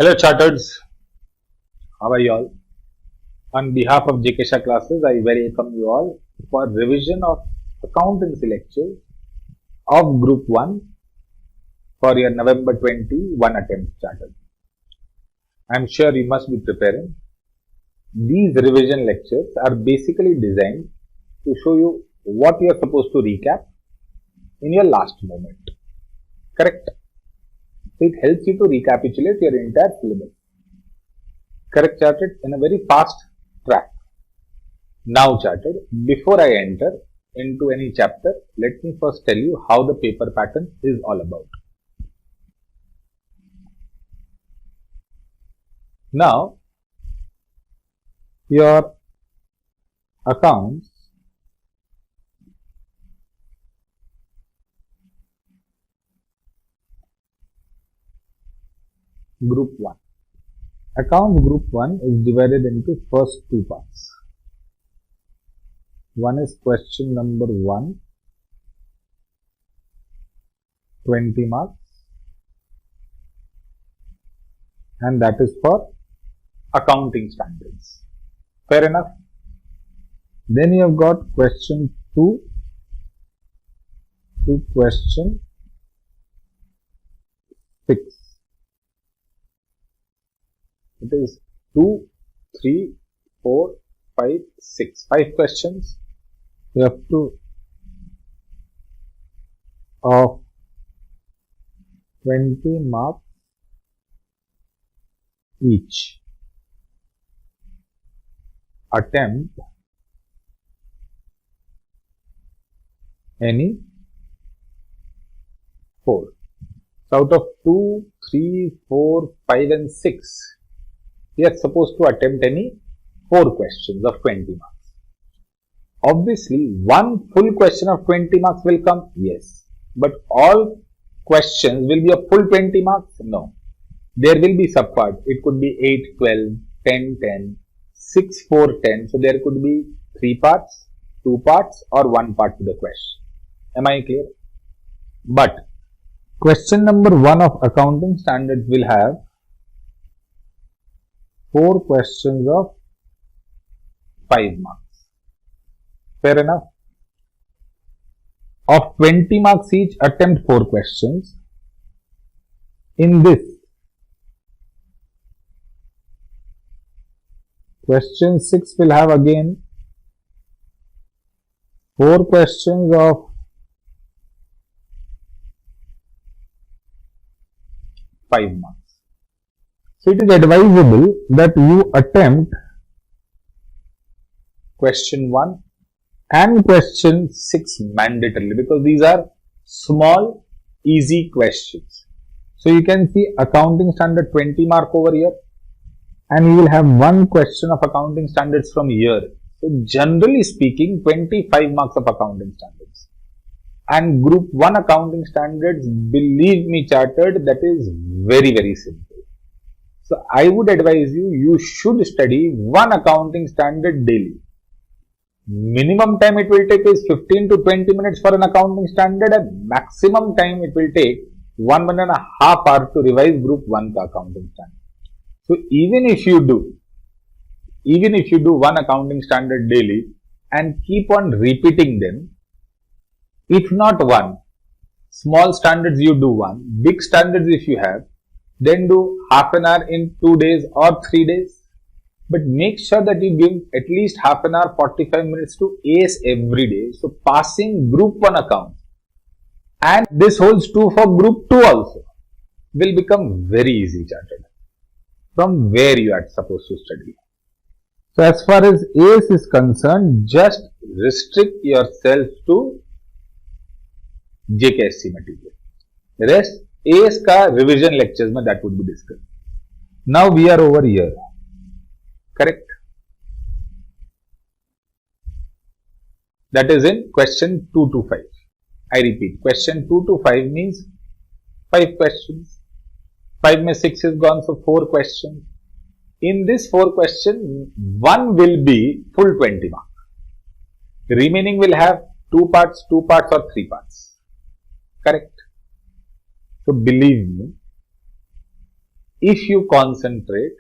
Hello Chartereds, how are you all? On behalf of JK Shah classes, I welcome you all for revision of accountancy lectures of Group 1 for your November 21 attempt Chartered. I am sure you must be preparing. These revision lectures are basically designed to show you what you are supposed to recap in your last moment. Correct? So it helps you to recapitulate your entire syllabus. Correct, Chartered, in a very fast track. Now, Chartered, before I enter into any chapter, let me first tell you how the paper pattern is all about. Now, your accounts Group 1. Accounts Group 1 is divided into first two parts. One is question number 1, 20 marks, and that is for accounting standards. Fair enough? Then you have got question 2 to question 6. It is 2, 3, 4, 5, 6. 5 questions. You have to of 20 marks each. Attempt any 4. So out of 2, 3, 4, 5 and 6, we are supposed to attempt any 4 questions of 20 marks. Obviously, one full question of 20 marks will come, yes. But all questions will be a full 20 marks? No. There will be subparts. It could be 8, 12, 10, 10, 6, 4, 10. So there could be 3 parts, 2 parts or 1 part to the question. Am I clear? But question number 1 of accounting standards will have 4 questions of 5 marks. Fair enough? Of 20 marks each, attempt 4 questions. In this, question 6 will have again 4 questions of 5 marks. So it is advisable that you attempt question 1 and question 6 mandatorily, because these are small, easy questions. So you can see accounting standard 20 mark over here, and you will have 1 question of accounting standards from here. So generally speaking, 25 marks of accounting standards. And group 1 accounting standards, believe me Chartered, that is very, very simple. So I would advise you, you should study 1 accounting standard daily. Minimum time it will take is 15 to 20 minutes for an accounting standard, and maximum time it will take 1.5 hours to revise group 1 accounting standard. So even if you do 1 accounting standard daily and keep on repeating them, if not 1, small standards you do 1, big standards if you have, then do half an hour in 2 days or 3 days. But make sure that you give at least half an hour, 45 minutes to ACE every day. So passing group 1 account, and this holds true for group 2 also, will become very easy, Chartered, from where you are supposed to study. So as far as ACE is concerned, just restrict yourself to JKSC material. Rest ACE ka revision lectures mein that would be discussed. Now we are over here. Correct? That is in question 2 to 5. I repeat, question 2 to 5 means 5 questions. 5 mein 6 is gone, so 4 questions. In this 4 question, 1 will be full 20 mark. The remaining will have 2 parts or 3 parts. Correct? So believe me, if you concentrate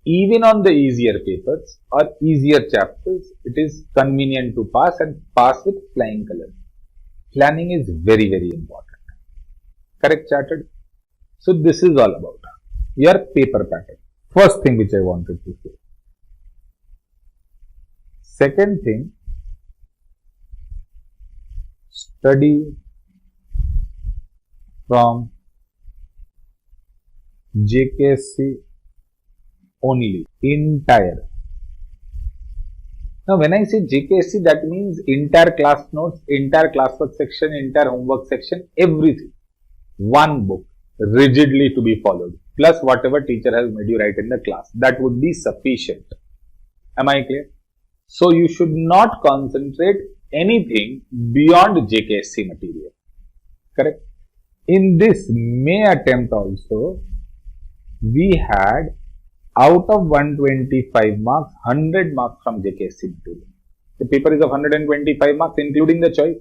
even on the easier papers or easier chapters, it is convenient to pass and pass with flying colors. Planning is very, very important. Correct, chartered? So this is all about your paper pattern. First thing which I wanted to say. Second thing, study from JKSC only, entire. Now when I say JKSC, that means entire class notes, entire classwork section, entire homework section, everything. One book, rigidly to be followed, plus whatever teacher has made you write in the class. That would be sufficient. Am I clear? So you should not concentrate anything beyond JKSC material. Correct? In this May attempt also, we had out of 125 marks, 100 marks from JKSC material. The paper is of 125 marks including the choice.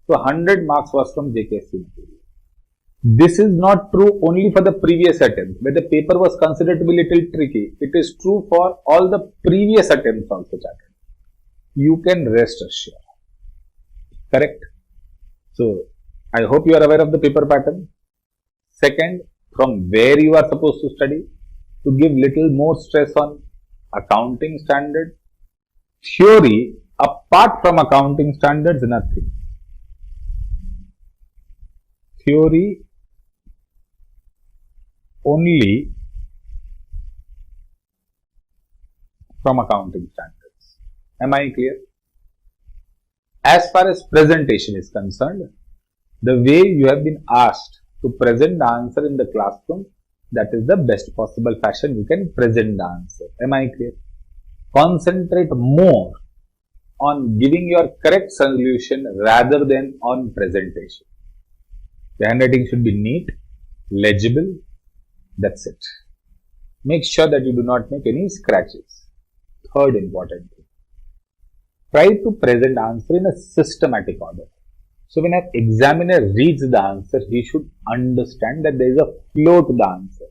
So 100 marks was from JKSC material. This is not true only for the previous attempt, where the paper was considered to be little tricky. It is true for all the previous attempts also, chartered. You can rest assured. Correct? So, I hope you are aware of the paper pattern. Second, from where you are supposed to study, to give little more stress on accounting standards. Theory, apart from accounting standards, nothing. Theory only from accounting standards. Am I clear? As far as presentation is concerned, the way you have been asked to present the answer in the classroom, that is the best possible fashion you can present the answer. Am I clear? Concentrate more on giving your correct solution rather than on presentation. The handwriting should be neat, legible. That's it. Make sure that you do not make any scratches. Third important thing. Try to present answer in a systematic order. So when an examiner reads the answer, he should understand that there is a flow to the answer.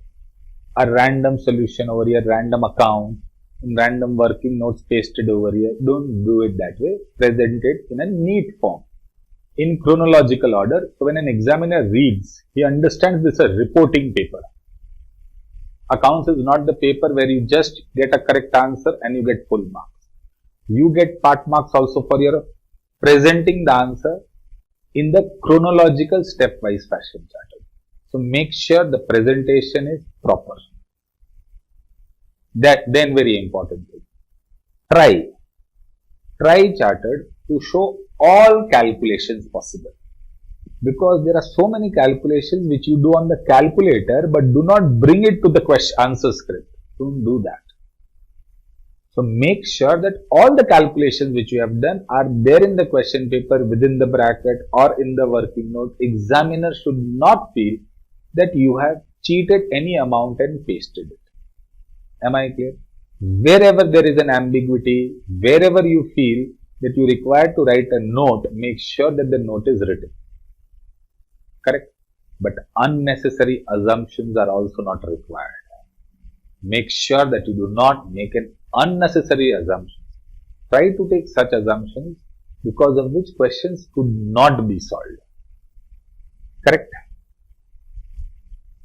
A random solution over here, random account, random working notes pasted over here. Don't do it that way. Present it in a neat form, in chronological order. So when an examiner reads, he understands this is a reporting paper. Accounts is not the paper where you just get a correct answer and you get full marks. You get part marks also for your presenting the answer in the chronological stepwise fashion, chartered. So make sure the presentation is proper. That then very important thing. Try, chartered, to show all calculations possible. Because there are so many calculations which you do on the calculator, but do not bring it to the question answer script. Don't do that. So make sure that all the calculations which you have done are there in the question paper, within the bracket or in the working note. Examiner should not feel that you have cheated any amount and pasted it. Am I clear? Wherever there is an ambiguity, wherever you feel that you require to write a note, make sure that the note is written. Correct? But unnecessary assumptions are also not required. Make sure that you do not make an unnecessary assumption. Try to take such assumptions because of which questions could not be solved. Correct?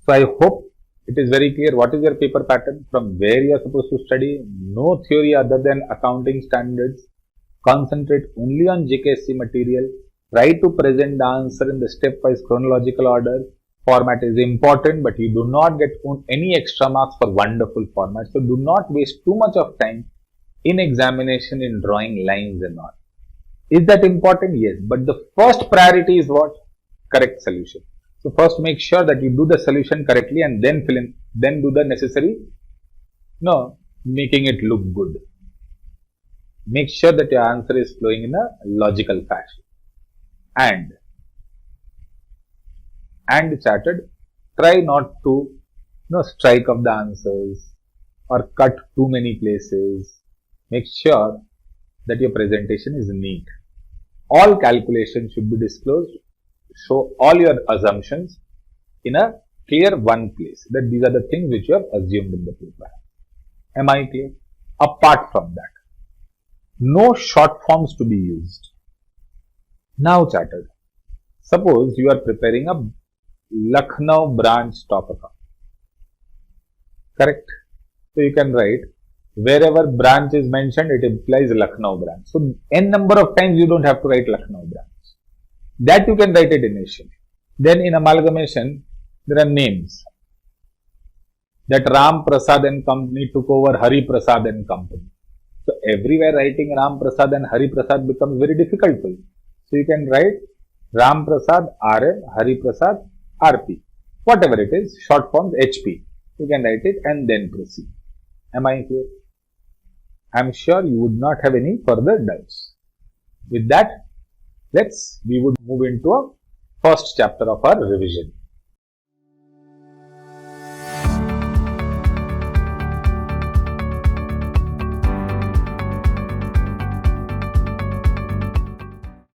So I hope it is very clear what is your paper pattern, from where you are supposed to study. No theory other than accounting standards. Concentrate only on JKSC material. Try to present the answer in the stepwise chronological order. Format is important, but you do not get any extra marks for wonderful format. So do not waste too much of time in examination in drawing lines and all. Is that important? Yes. But the first priority is what? Correct solution. So first make sure that you do the solution correctly and then fill in, then do the necessary, making it look good. Make sure that your answer is flowing in a logical fashion. And chartered, try not to strike up the answers or cut too many places. Make sure that your presentation is neat. All calculations should be disclosed. Show all your assumptions in a clear one place, that these are the things which you have assumed in the paper. Am I clear? Apart from that, no short forms to be used. Now chartered, suppose you are preparing a Lucknow branch stock account. Correct? So you can write, wherever branch is mentioned, it implies Lucknow branch. So n number of times you don't have to write Lucknow branch. That you can write it initially. Then in amalgamation, there are names. That Ram Prasad and Company took over Hari Prasad and Company. So everywhere writing Ram Prasad and Hari Prasad becomes very difficult for you. So you can write Ram Prasad RM, Hari Prasad RP. Whatever it is, short forms HP. You can write it and then proceed. Am I clear? I am sure you would not have any further doubts. With that, we would move into a first chapter of our revision.